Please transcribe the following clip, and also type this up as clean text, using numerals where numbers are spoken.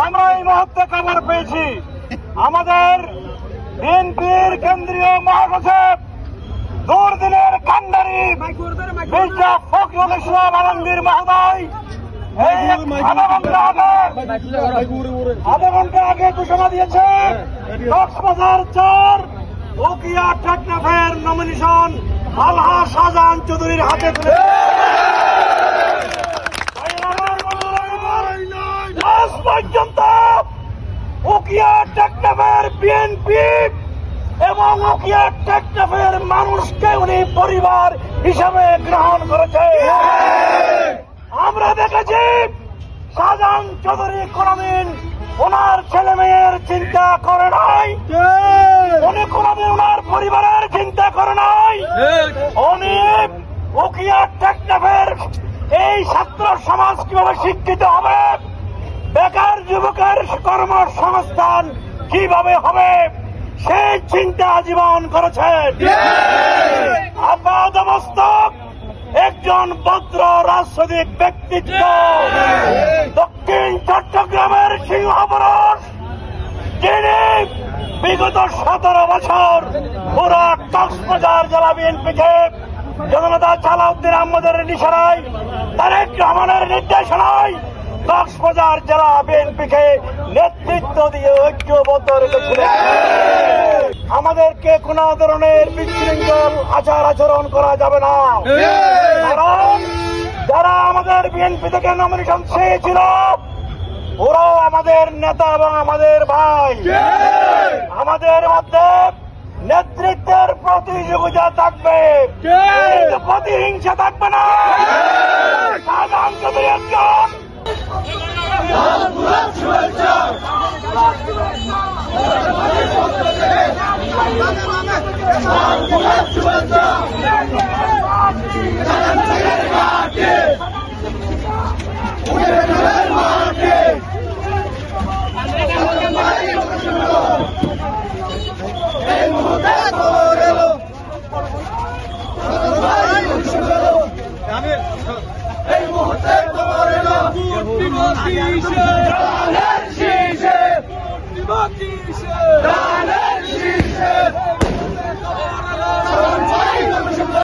আমরা এই মুহূর্তে খবর পেয়েছি আমাদের বিএনপির কেন্দ্রীয় মহাসচিব দুর্দিনের কান্ডারি মির্জা ফখরুল ইসলাম আলমগীর মহোদয় আধা ঘন্টা আগে ঘোষণা দিয়েছে কক্সবাজার 4 উকিয়া টেকনাফের নমিনেশন আলহা শাহজাহান চৌধুরীর হাতে তুলে আজ পর্যন্ত উকিয়া টেকনাফের বিএনপি এবং উকিয়া টেকনাফের মানুষকে উনি পরিবার হিসাবে গ্রহণ করেছে। আমরা দেখেছি শাহজাহান চৌধুরী কোনদিন ওনার ছেলে মেয়ের চিন্তা করে নাই, উনি কোনদিন ওনার পরিবারের চিন্তা করে নাই। উনি উকিয়া টেকনাফের এই ছাত্র সমাজ কিভাবে শিক্ষিত হবে, বেকার যুবকের কর্মসংস্থান কিভাবে হবে সেই চিন্তা জীবন করেছেন। আপাতমস্তক একজন ভদ্র রাজনৈতিক ব্যক্তিত্ব দক্ষিণ চট্টগ্রামের সিংহপুরুষ, যিনি বিগত 17 বছর পুরা কক্সবাজার জেলা বিএনপিকে জননেতা সালাউদ্দিন আহমদের নিশানায় তারেক রহমানের নির্দেশনায় কক্সবাজার জেলা বিএনপিকে নেতৃত্ব দিয়ে ঐক্যবদ্ধ রেখেছিলেন। আমাদেরকে কোন ধরনের বিশৃঙ্খল আচার আচরণ করা যাবে না, কারণ যারা আমাদের বিএনপি থেকে নমিনেশন চেয়েছিল ওরাও আমাদের নেতা এবং আমাদের ভাই। আমাদের মধ্যে নেতৃত্বের প্রতিযোগিতা থাকবে, কিন্তু প্রতিহিংসা থাকবে না। শাহজাহান চৌধুরী একজন